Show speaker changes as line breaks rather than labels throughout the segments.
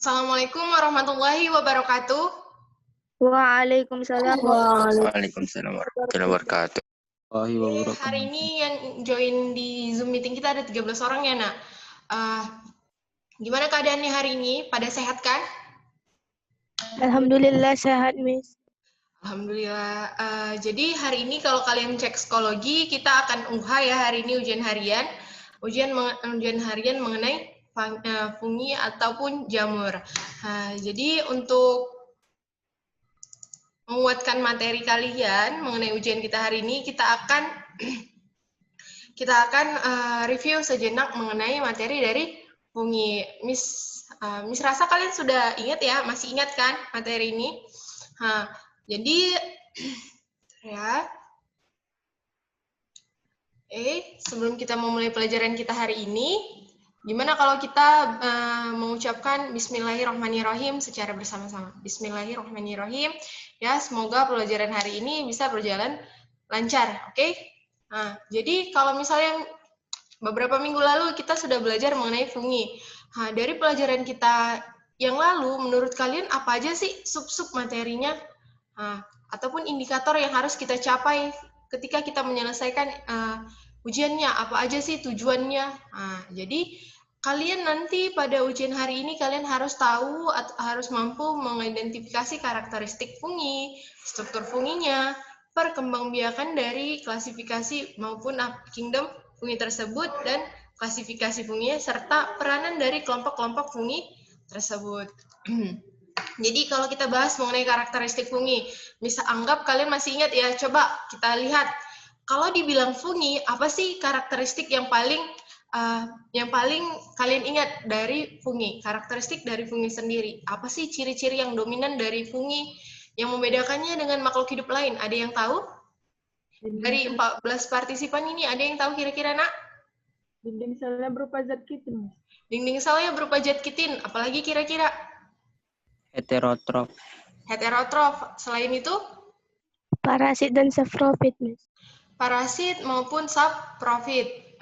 Assalamualaikum warahmatullahi wabarakatuh.
Waalaikumsalam
Waalaikumsalam warahmatullahi wabarakatuh.
Hari ini yang join di Zoom meeting kita ada 13 orang ya, Nak. Gimana keadaannya hari ini? Pada sehat kan?
Alhamdulillah sehat, Miss.
Alhamdulillah. Jadi hari ini kalau kalian cek psikologi, kita akan ya hari ini ujian harian. Ujian harian mengenai fungi ataupun jamur. Jadi untuk menguatkan materi kalian mengenai ujian kita hari ini, kita akan review sejenak mengenai materi dari fungi. Miss rasa kalian sudah ingat ya, masih ingat kan materi ini? Jadi ya, sebelum kita memulai pelajaran kita hari ini, gimana kalau kita mengucapkan Bismillahirrahmanirrahim secara bersama-sama? Bismillahirrahmanirrahim. Ya, semoga pelajaran hari ini bisa berjalan lancar, oke? Nah, jadi kalau misalnya beberapa minggu lalu kita sudah belajar mengenai fungi. Dari pelajaran kita yang lalu, menurut kalian apa aja sih sub-sub materinya? Ataupun indikator yang harus kita capai ketika kita menyelesaikan ujiannya, apa aja sih tujuannya? Jadi kalian nanti pada ujian hari ini kalian harus tahu atau harus mampu mengidentifikasi karakteristik fungi, struktur funginya, perkembangbiakan dari klasifikasi maupun kingdom fungi tersebut dan klasifikasi funginya serta peranan dari kelompok-kelompok fungi tersebut. Jadi kalau kita bahas mengenai karakteristik fungi, misal anggap kalian masih ingat ya, coba kita lihat. Kalau dibilang fungi, apa sih karakteristik yang paling kalian ingat dari fungi? Karakteristik dari fungi sendiri. Apa sih ciri-ciri yang dominan dari fungi yang membedakannya dengan makhluk hidup lain? Ada yang tahu? Dari 14 partisipan ini, ada yang tahu kira-kira, Nak?
Dinding selnya berupa zat kitin.
Dinding selnya berupa zat kitin. Apalagi kira-kira?
Heterotrof.
Heterotrof. Selain itu?
Parasit dan saprofit, Miss.
Parasit maupun saprofit.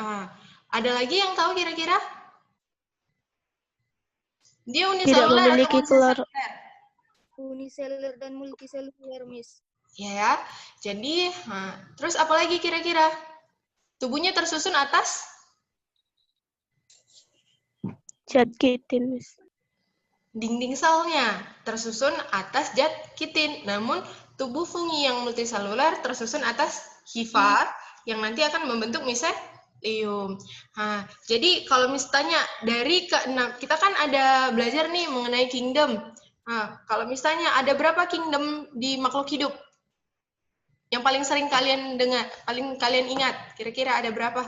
Ada lagi yang tahu kira-kira? Dia uniseluler atau multiseluler?
Uniseluler dan multiseluler, Miss.
Ya, jadi terus apa lagi kira-kira? Tubuhnya tersusun atas?
Zat kitin, Miss.
Dinding selnya tersusun atas zat kitin. Namun tubuh fungi yang multiseluler tersusun atas hifa yang nanti akan membentuk miselium. Jadi kalau misalnya dari ke-6, kita kan ada belajar nih mengenai kingdom. Kalau misalnya ada berapa kingdom di makhluk hidup? Yang paling sering kalian dengar, paling kalian ingat, kira-kira ada berapa?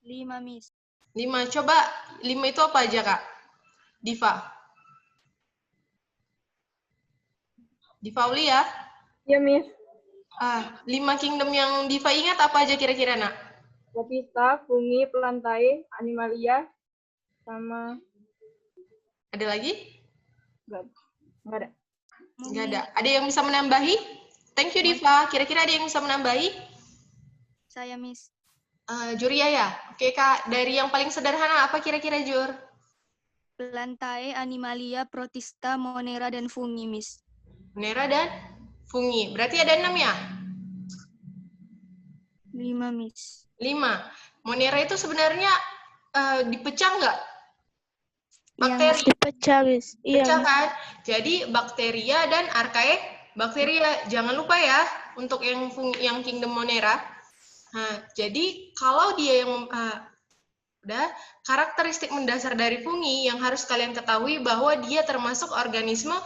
5, Miss.
5. Coba 5 itu apa aja, Kak? Diva. Diva Uli ya?
Ya, Miss.
5 kingdom yang Diva ingat apa aja kira-kira, Nak?
Protista, fungi, plantae, animalia, sama...
Ada lagi?
Enggak ada.
Nggak ada. Ada yang bisa menambahi? Thank you, Diva. Kira-kira ada yang bisa menambahi?
Saya, Miss.
Juria ya? Oke, Kak. Dari yang paling sederhana, apa kira-kira, Jur?
Plantae, animalia, protista, monera, dan fungi, Miss.
Monera dan fungi. Berarti ada 6 ya?
5, Miss.
5. Monera itu sebenarnya dipecah nggak?
Bakteri. Dipecah, Miss.
Pecah kan? Jadi bakteria dan archaebacteria. Jangan lupa ya untuk yang kingdom monera. Jadi kalau dia yang karakteristik mendasar dari fungi yang harus kalian ketahui bahwa dia termasuk organisme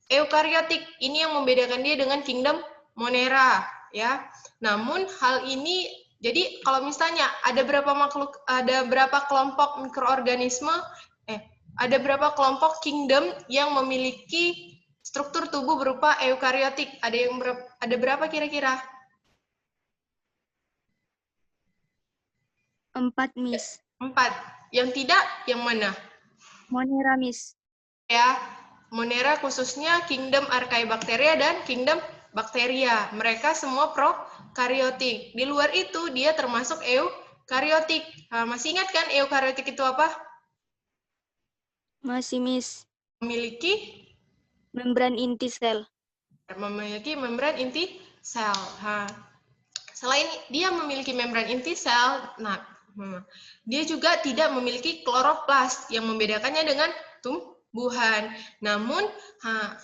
eukariotik. Ini yang membedakan dia dengan kingdom monera, ya. Namun hal ini, jadi kalau misalnya ada berapa kelompok mikroorganisme, ada berapa kelompok kingdom yang memiliki struktur tubuh berupa eukariotik? Ada berapa kira-kira?
4, Miss.
4. Yang tidak, yang mana?
Monera, Miss.
Ya, monera khususnya kingdom archaebacteria dan kingdom bacteria. Mereka semua prokaryotik. Di luar itu dia termasuk eukaryotik. Masih ingat kan eukaryotik itu apa?
Masih, Miss.
Memiliki
Membran inti sel.
membran inti sel. Selain dia memiliki membran inti sel, dia juga tidak memiliki kloroplas yang membedakannya dengan tumbuhan. Namun,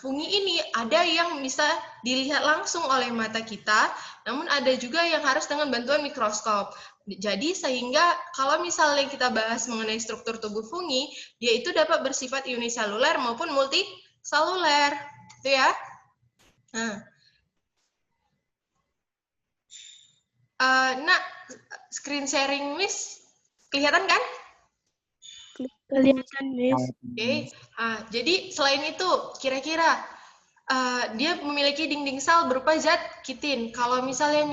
fungi ini ada yang bisa dilihat langsung oleh mata kita, namun ada juga yang harus dengan bantuan mikroskop. Jadi, sehingga kalau misalnya kita bahas mengenai struktur tubuh fungi, dia itu dapat bersifat uniseluler maupun multiseluler. Itu ya. Nak, screen sharing Miss, kelihatan kan?
Kelihatan, Miss.
Oke. Jadi selain itu, kira-kira dia memiliki dinding sel berupa zat kitin. Kalau misalnya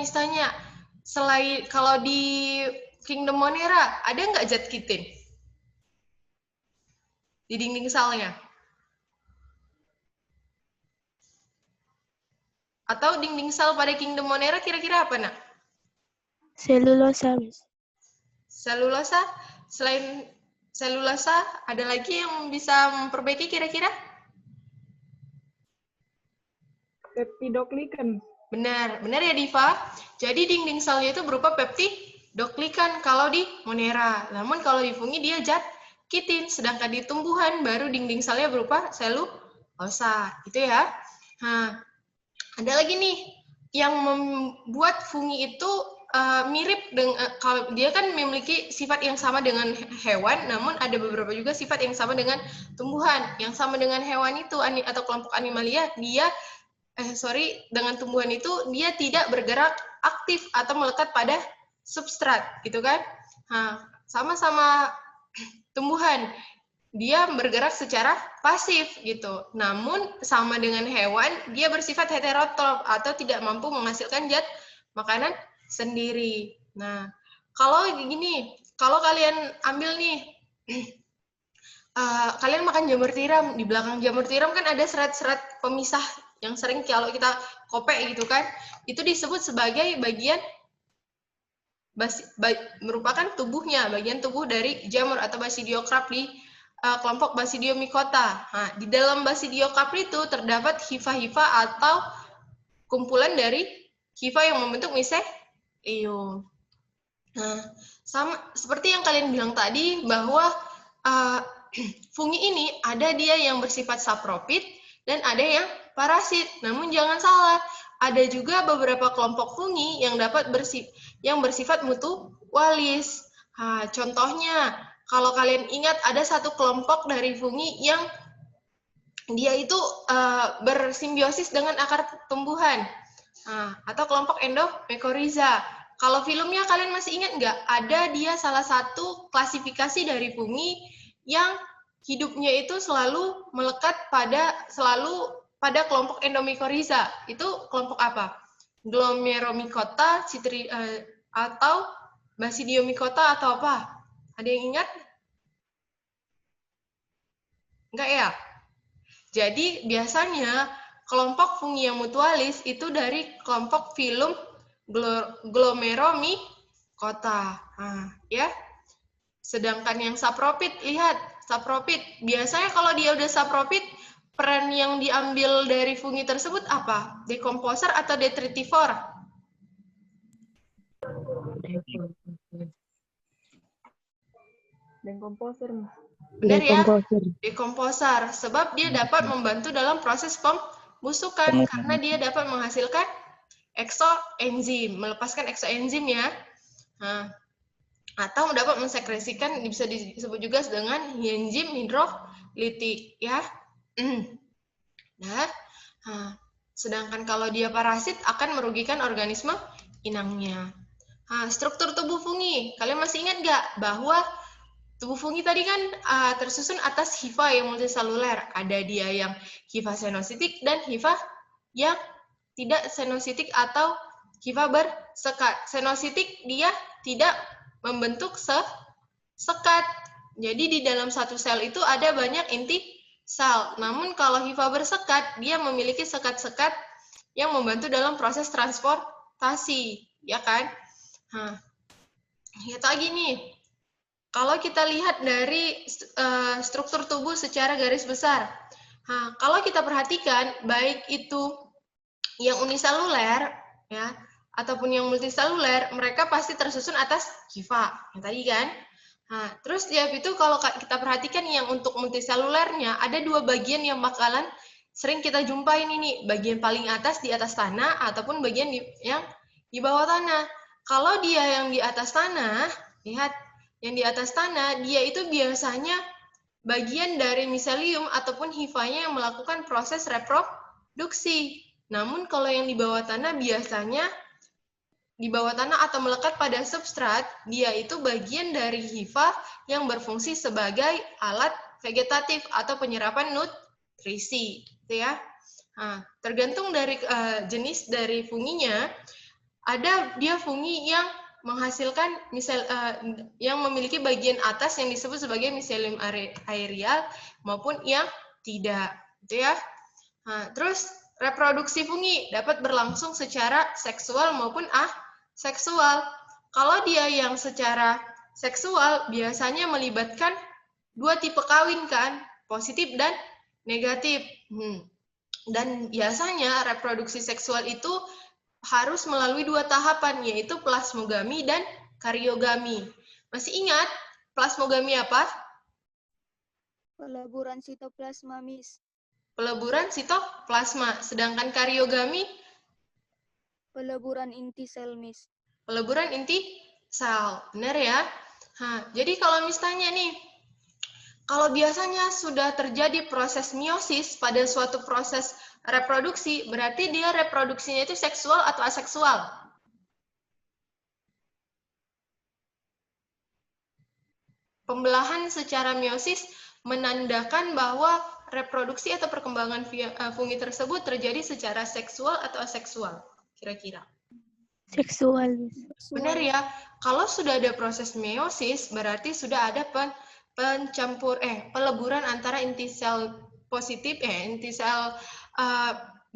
selain kalau di Kingdom Monera ada nggak zat kitin di dinding selnya? Atau dinding sel pada Kingdom Monera kira-kira apa, Nak?
Selulosa, Miss.
Selulosa. Selain selulosa, ada lagi yang bisa memperbaiki kira-kira?
Peptidoglycan.
Benar ya Diva. Jadi dinding selnya itu berupa peptidoglycan kalau di Monera. Namun kalau di fungi dia zat kitin, sedangkan di tumbuhan baru dinding selnya berupa selulosa. Itu ya. Ada lagi nih yang membuat fungi itu mirip dengan kalau dia kan memiliki sifat yang sama dengan hewan, namun ada beberapa juga sifat yang sama dengan tumbuhan. Yang sama dengan hewan itu atau kelompok animalia, dengan tumbuhan itu dia tidak bergerak aktif atau melekat pada substrat, gitu kan? Sama-sama tumbuhan, dia bergerak secara pasif gitu. Namun sama dengan hewan, dia bersifat heterotrof atau tidak mampu menghasilkan zat makanan sendiri. Nah, kalau gini, kalau kalian ambil nih, kalian makan jamur tiram, di belakang jamur tiram kan ada serat-serat pemisah yang sering kalau kita kopek gitu kan, itu disebut sebagai bagian merupakan tubuhnya, bagian tubuh dari jamur atau Basidiocrap di kelompok Basidiomycota. Di dalam Basidiocrap itu terdapat hifa-hifa atau kumpulan dari hifa yang membentuk miselium. Sama seperti yang kalian bilang tadi bahwa fungi ini ada dia yang bersifat saprofit dan ada yang parasit. Namun jangan salah, ada juga beberapa kelompok fungi yang bersifat mutualis. Contohnya, kalau kalian ingat ada satu kelompok dari fungi yang dia itu bersimbiosis dengan akar tumbuhan, atau kelompok Endomycorrhiza. Kalau filmnya kalian masih ingat nggak? Ada dia salah satu klasifikasi dari fungi yang hidupnya itu selalu melekat pada kelompok Endomycorrhiza. Itu kelompok apa? Glomeromycota, atau Basidiomycota atau apa? Ada yang ingat? Enggak ya? Jadi biasanya kelompok fungi yang mutualis itu dari kelompok filum Glomeromycota. Ya. Sedangkan yang saprofit, lihat, saprofit. Biasanya kalau dia udah saprofit, peran yang diambil dari fungi tersebut apa? Dekomposer atau detritivor?
Dekomposer.
Benar ya? Dekomposer. Sebab dia dapat membantu dalam proses pembusukan karena dia dapat menghasilkan eksoenzim, melepaskan eksoenzim ya. Atau dapat mensekresikan, bisa disebut juga dengan enzim hidrolitik ya. Sedangkan kalau dia parasit akan merugikan organisme inangnya. Struktur tubuh fungi, kalian masih ingat nggak bahwa tubuh fungi tadi kan tersusun atas hifa yang multiseluler. Ada dia yang hifa senositik dan hifa yang tidak senositik atau hifa bersekat. Senositik dia tidak membentuk sekat. Jadi di dalam satu sel itu ada banyak inti sel. Namun kalau hifa bersekat, dia memiliki sekat-sekat yang membantu dalam proses transportasi, ya kan? Lihat lagi nih. kalau kita lihat dari struktur tubuh secara garis besar, kalau kita perhatikan, baik itu yang uniseluler, ya, ataupun yang multiseluler, mereka pasti tersusun atas hifa, yang tadi kan. Nah, terus ya itu kalau kita perhatikan yang untuk multiselulernya, ada dua bagian yang bakalan sering kita jumpain ini, bagian paling atas di atas tanah, ataupun bagian yang di bawah tanah. Kalau dia yang di atas tanah, lihat, yang di atas tanah, dia itu biasanya bagian dari miselium ataupun hifanya yang melakukan proses reproduksi. Namun kalau yang di bawah tanah biasanya di bawah tanah atau melekat pada substrat, dia itu bagian dari hifa yang berfungsi sebagai alat vegetatif atau penyerapan nutrisi, gitu ya. Nah, tergantung dari jenis dari funginya, ada dia fungi yang menghasilkan yang memiliki bagian atas yang disebut sebagai miselium aerial maupun yang tidak, gitu ya. Nah, terus reproduksi fungi dapat berlangsung secara seksual maupun aseksual. Kalau dia yang secara seksual biasanya melibatkan dua tipe kawin kan, positif dan negatif. Dan biasanya reproduksi seksual itu harus melalui dua tahapan, yaitu plasmogami dan kariogami. Masih ingat plasmogami apa?
Peleburan sitoplasma, Miss.
Peleburan sitoplasma. Sedangkan kariogami?
Peleburan inti sel, Miss.
Peleburan inti sel. Benar ya? Jadi kalau misalnya nih, kalau biasanya sudah terjadi proses meiosis pada suatu proses reproduksi, berarti dia reproduksinya itu seksual atau aseksual? Pembelahan secara meiosis menandakan bahwa reproduksi atau perkembangan fungi tersebut terjadi secara seksual atau aseksual, kira-kira?
Seksual.
Benar ya, kalau sudah ada proses meiosis, berarti sudah ada peleburan antara inti sel positif, inti sel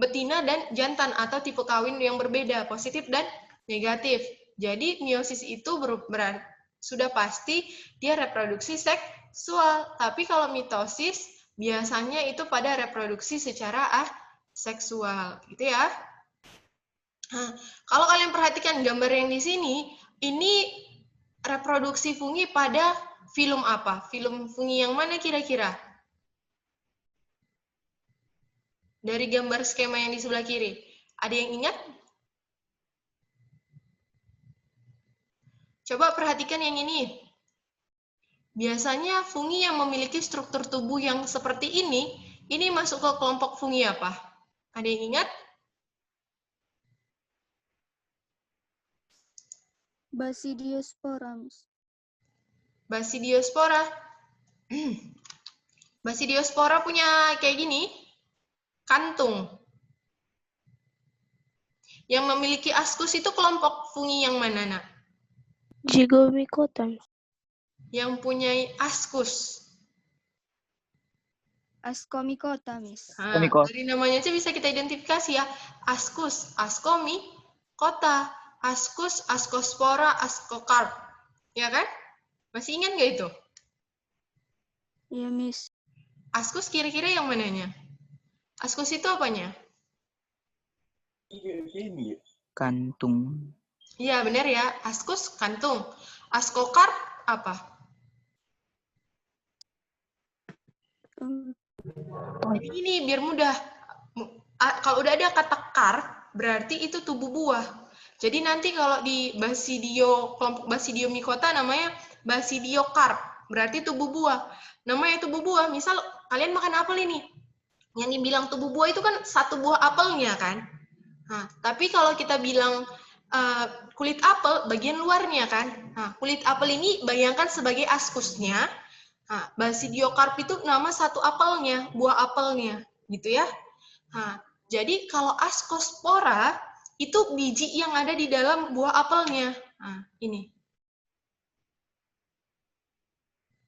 betina dan jantan atau tipe kawin yang berbeda, positif dan negatif. Jadi meiosis itu berarti sudah pasti dia reproduksi seksual. Tapi kalau mitosis biasanya itu pada reproduksi secara aseksual, gitu ya. Nah, kalau kalian perhatikan gambar yang di sini, ini reproduksi fungi pada filum apa? Filum fungi yang mana kira-kira? Dari gambar skema yang di sebelah kiri. Ada yang ingat? Coba perhatikan yang ini. Biasanya fungi yang memiliki struktur tubuh yang seperti ini masuk ke kelompok fungi apa? Ada yang ingat?
Basidiospora, Miss.
Basidiospora. Basidiospora punya kayak gini, kantung. Yang memiliki askus itu kelompok fungi yang mana, Nak?
Zygomicota.
Yang punya askus.
Ascomycota, Miss.
Nah, dari namanya aja bisa kita identifikasi ya. Askus, ascomycota, askus, ascospora, ascocarp. Ya kan? Masih ingat nggak itu?
Iya, Miss.
Askus kira-kira yang mananya? Askus itu apanya?
Kantung.
Iya, benar ya. Askus, kantung. Ascocarp apa? Jadi ini biar mudah. Kalau udah ada kata carp, berarti itu tubuh buah. Jadi nanti kalau di kelompok Basidiomycota namanya Basidiocarp, berarti tubuh buah. Namanya tubuh buah, misal kalian makan apel ini. Yang dibilang tubuh buah itu kan satu buah apelnya kan. Nah, tapi kalau kita bilang kulit apel, bagian luarnya kan. Nah, kulit apel ini bayangkan sebagai askusnya. Nah, Basidiocarp itu nama satu apelnya, buah apelnya, gitu ya. Nah, jadi kalau ascospora itu biji yang ada di dalam buah apelnya. Nah, ini.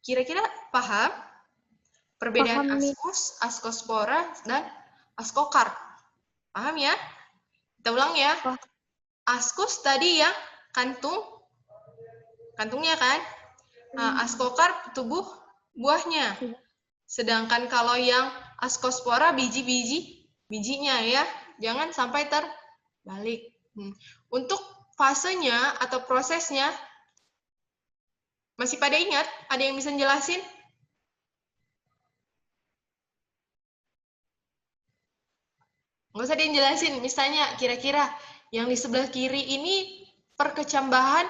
Kira-kira paham perbedaan
Paham, Miss.
askus, ascospora, dan ascocarp? Paham ya? Kita ulang ya. Askus tadi yang kantungnya kan. Askokarp tubuh buahnya. Sedangkan kalau yang askospora bijinya ya. Jangan sampai terbalik. Untuk fasenya atau prosesnya, masih pada ingat? Ada yang bisa jelasin? Nggak usah dijelasin. Misalnya kira-kira yang di sebelah kiri ini perkecambahan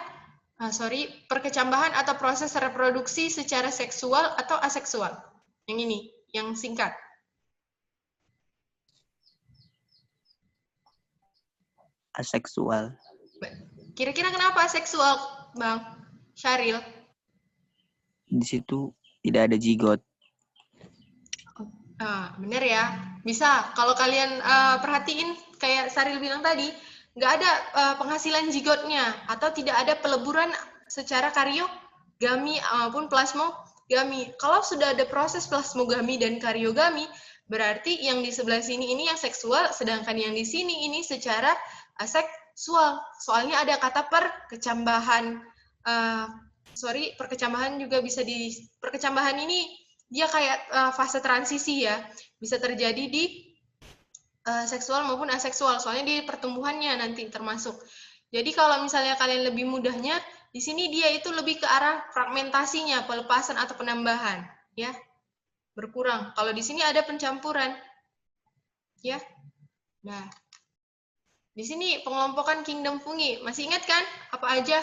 atau proses reproduksi secara seksual atau aseksual. Yang ini, yang singkat.
Aseksual.
Kira-kira kenapa aseksual, Bang Syaril?
Di situ tidak ada zigot.
Bener ya. Bisa. Kalau kalian perhatiin, kayak Syaril bilang tadi, nggak ada penghasilan zigotnya, atau tidak ada peleburan secara karyogami maupun plasmogami. Kalau sudah ada proses plasmogami dan karyogami, berarti yang di sebelah sini ini yang seksual, sedangkan yang di sini ini secara aseksual. Soalnya ada kata perkecambahan. Perkecambahan juga bisa perkecambahan ini dia kayak fase transisi ya, bisa terjadi di seksual maupun aseksual, soalnya di pertumbuhannya nanti termasuk. Jadi kalau misalnya kalian lebih mudahnya, di sini dia itu lebih ke arah fragmentasinya, pelepasan atau penambahan, ya, berkurang. Kalau di sini ada pencampuran, ya. Nah, di sini pengelompokan kingdom fungi, masih ingat kan? Apa aja?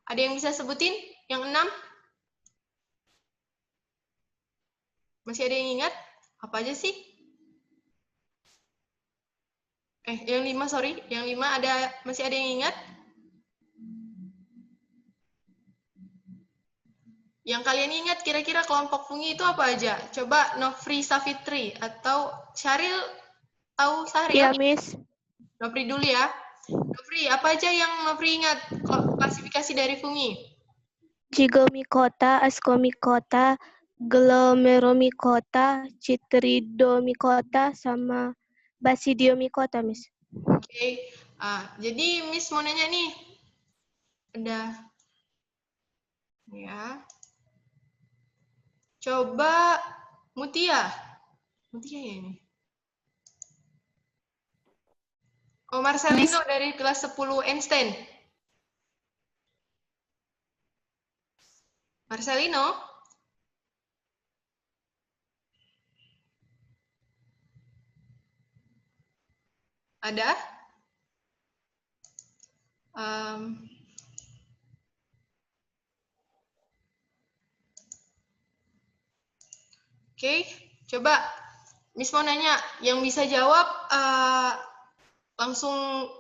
Ada yang bisa sebutin? Yang 6? Masih ada yang ingat? Apa aja sih? Yang 5, sorry. Yang 5 masih ada yang ingat? Yang kalian ingat kira-kira kelompok fungi itu apa aja? Coba Nofri Savitri atau Syaril tahu Syaril?
Ya, Miss.
Nofri dulu ya. Nofri, apa aja yang Nofri ingat klasifikasi dari fungi?
Zygomicota, Ascomycota, Glomeromycota, Chytridomycota, sama Basidiomycota, Miss.
Oke. Jadi Miss mau nanya nih. Udah. Ya. Coba Mutia. Mutia ya ini. Oh, Marcelino dari kelas 10 Einstein. Marcelino? Ada? Oke, coba Miss mau nanya, yang bisa jawab langsung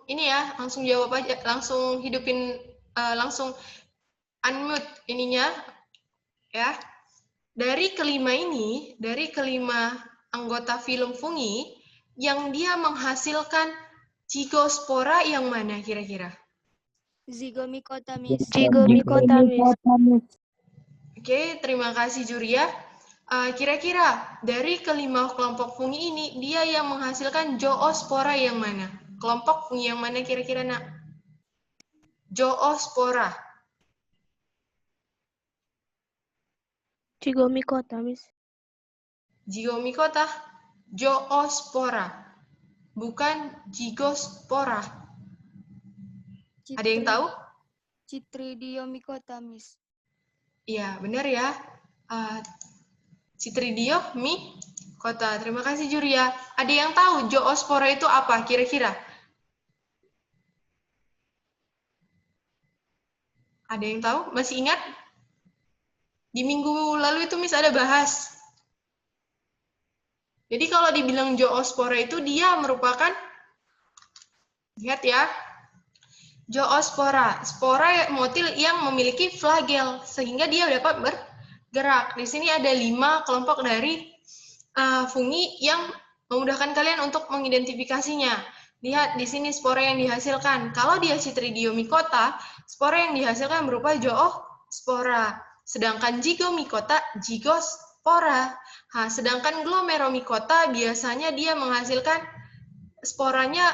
ini ya, langsung jawab aja, langsung hidupin, langsung unmute ininya, ya. Dari kelima anggota filum fungi, yang dia menghasilkan zygospora yang mana kira-kira?
Zygomicota, Miss. Zygomicota, Miss.
Oke, terima kasih Juria. Kira-kira dari kelima kelompok fungi ini, dia yang menghasilkan zoospora yang mana? Kelompok fungi yang mana kira-kira, Nak? Zoospora.
Zygomicota, Miss.
Zygomicota, zoospora. Bukan zygospora. Ada yang tahu?
Chytridiomycota, Miss.
Iya, benar ya. Chytridiomycota. Terima kasih Juria. Ada yang tahu zoospora itu apa kira-kira? Ada yang tahu? Masih ingat? Di minggu lalu itu Miss ada bahas. Jadi kalau dibilang zoospora itu dia merupakan, lihat ya, zoospora, spora motil yang memiliki flagel sehingga dia dapat bergerak. Di sini ada 5 kelompok dari fungi yang memudahkan kalian untuk mengidentifikasinya. Lihat di sini spora yang dihasilkan. Kalau dia Chytridiomycota, spora yang dihasilkan berupa zoospora. Sedangkan Zygomicota, zygospora. Sedangkan Glomeromycota biasanya dia menghasilkan sporanya,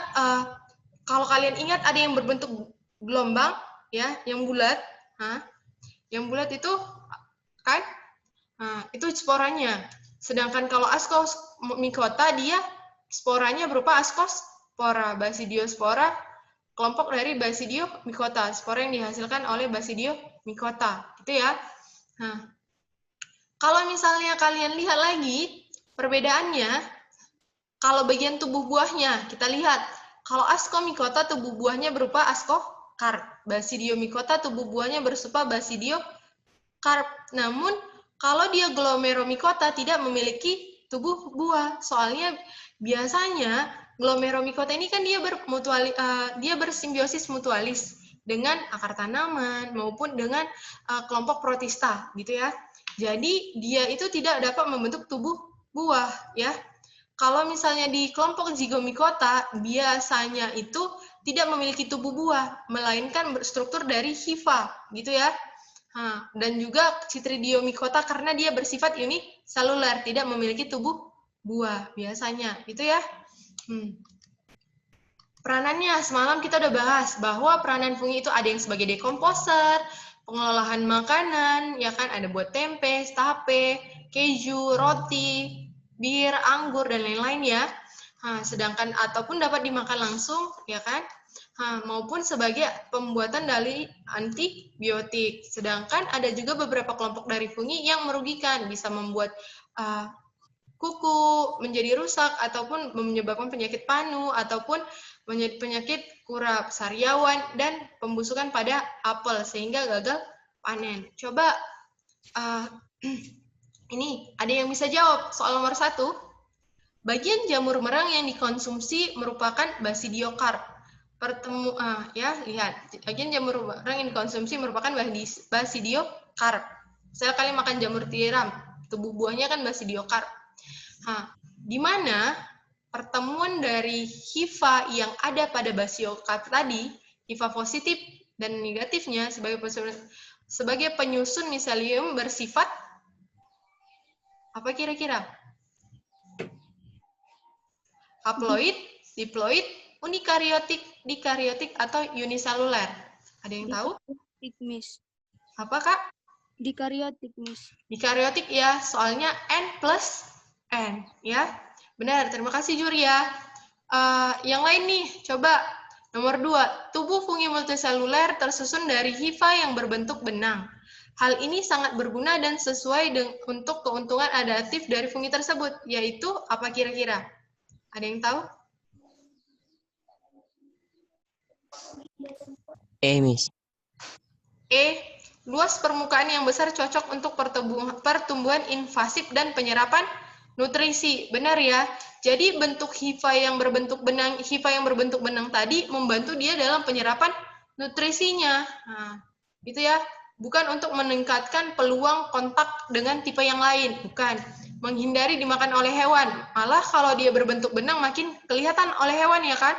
kalau kalian ingat ada yang berbentuk gelombang, ya, yang bulat. Yang bulat itu kan? Nah, itu sporanya. Sedangkan kalau Ascomycota dia sporanya berupa Ascospora, Basidiospora, kelompok dari Basidiomycota, spora yang dihasilkan oleh Basidiomycota, gitu ya. Nah, kalau misalnya kalian lihat lagi perbedaannya, kalau bagian tubuh buahnya, kita lihat. Kalau Ascomycota tubuh buahnya berupa ascocarp, Basidiomycota tubuh buahnya berupa Basidiocarp. Namun kalau dia Glomeromycota tidak memiliki tubuh buah, soalnya biasanya Glomeromycota ini kan dia bersimbiosis mutualis dengan akar tanaman maupun dengan kelompok protista, gitu ya. Jadi dia itu tidak dapat membentuk tubuh buah, ya. Kalau misalnya di kelompok Zygomycota, biasanya itu tidak memiliki tubuh buah, melainkan berstruktur dari hifa, gitu ya. Dan juga Chytridiomycota karena dia bersifat uniseluler, tidak memiliki tubuh buah biasanya, gitu ya. Peranannya, semalam kita udah bahas bahwa peranan fungi itu ada yang sebagai dekomposer, pengolahan makanan, ya kan, ada buat tempe, tape, keju, roti, bir, anggur, dan lain-lain ya. Sedangkan ataupun dapat dimakan langsung, ya kan, maupun sebagai pembuatan dari antibiotik. Sedangkan ada juga beberapa kelompok dari fungi yang merugikan, bisa membuat kuku menjadi rusak, ataupun menyebabkan penyakit panu, ataupun penyakit kurap sariawan, dan pembusukan pada apel, sehingga gagal panen. Coba, ini ada yang bisa jawab soal nomor 1. Bagian jamur merang yang dikonsumsi merupakan Basidiocarp. Lihat, bagian jamur merang yang dikonsumsi merupakan Basidiocarp. Misalnya kalian makan jamur tiram, tubuh buahnya kan Basidiocarp. Di mana pertemuan dari hifa yang ada pada Basidiocarp tadi, hifa positif dan negatifnya sebagai penyusun miselium bersifat apa kira-kira? Haploid, diploid, unikariotik, dikariotik, atau uniseluler. Ada yang tahu?
Dikariotik, Miss.
Apa, Kak?
Dikariotik, Miss.
Dikariotik ya, soalnya N plus N, ya. Benar, terima kasih Juria. Yang lain nih, coba. Nomor 2, tubuh fungi multiseluler tersusun dari hifa yang berbentuk benang. Hal ini sangat berguna dan sesuai untuk keuntungan adaptif dari fungi tersebut, yaitu apa kira-kira? Ada yang tahu?
Miss.
Luas permukaan yang besar cocok untuk pertumbuhan invasif dan penyerapan nutrisi. Benar ya? Jadi bentuk hifa yang berbentuk benang tadi membantu dia dalam penyerapan nutrisinya. Itu ya. Bukan untuk meningkatkan peluang kontak dengan tipe yang lain, bukan. Menghindari dimakan oleh hewan. Malah kalau dia berbentuk benang makin kelihatan oleh hewan ya kan?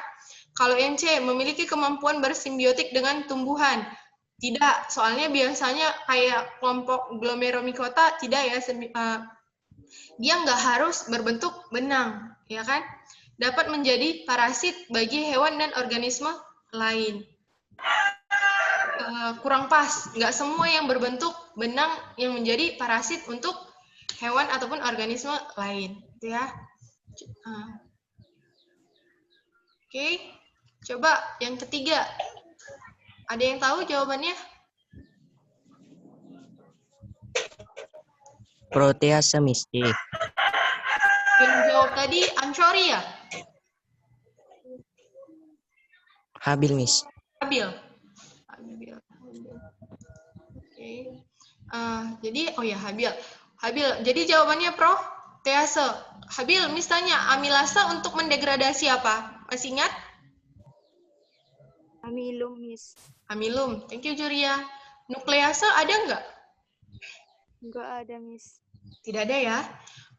Kalau yang C, memiliki kemampuan bersimbiotik dengan tumbuhan. Tidak, soalnya biasanya kayak kelompok Glomeromycota tidak ya, dia nggak harus berbentuk benang, ya kan? Dapat menjadi parasit bagi hewan dan organisme lain. Kurang pas, nggak semua yang berbentuk benang yang menjadi parasit untuk hewan ataupun organisme lain, gitu ya. Oke, coba yang ketiga. Ada yang tahu jawabannya?
Protease, Miss.
Yang jawab tadi Anchori ya?
Habil, Miss.
Habil. Oke. Jadi, Habil. Jadi jawabannya protease. Habil, misalnya amilasa untuk mendegradasi apa? Masih ingat?
Amilum, Miss.
Amilum. Thank you, Juria. Nuklease ada nggak?
Enggak ada, Miss.
Tidak ada ya.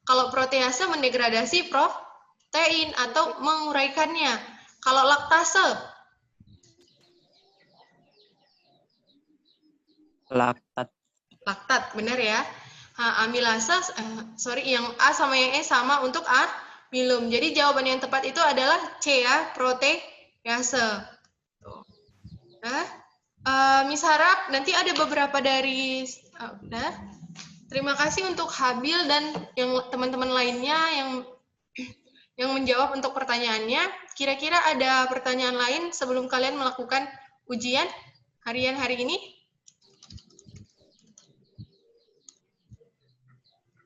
Kalau protease mendegradasi protein atau menguraikannya. Kalau laktase? Laktat, benar ya. Amilasa, yang A sama yang E sama untuk amilum. Jadi jawaban yang tepat itu adalah C ya, protease. Miss harap nanti ada beberapa dari Terima kasih untuk Habil dan yang teman-teman lainnya yang menjawab untuk pertanyaannya. Kira-kira ada pertanyaan lain sebelum kalian melakukan ujian harian hari ini?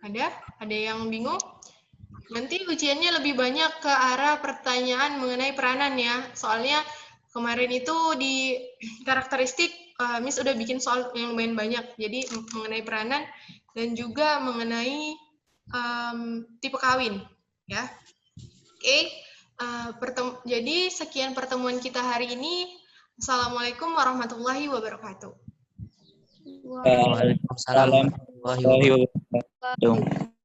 Ada? Ada yang bingung? Nanti ujiannya lebih banyak ke arah pertanyaan mengenai peranan ya. Soalnya kemarin itu di karakteristik, Miss udah bikin soal yang lumayan banyak. Jadi mengenai peranan dan juga mengenai tipe kawin. Ya. Oke. Jadi sekian pertemuan kita hari ini. Assalamualaikum warahmatullahi wabarakatuh.
Waalaikumsalam warahmatullahi wabarakatuh.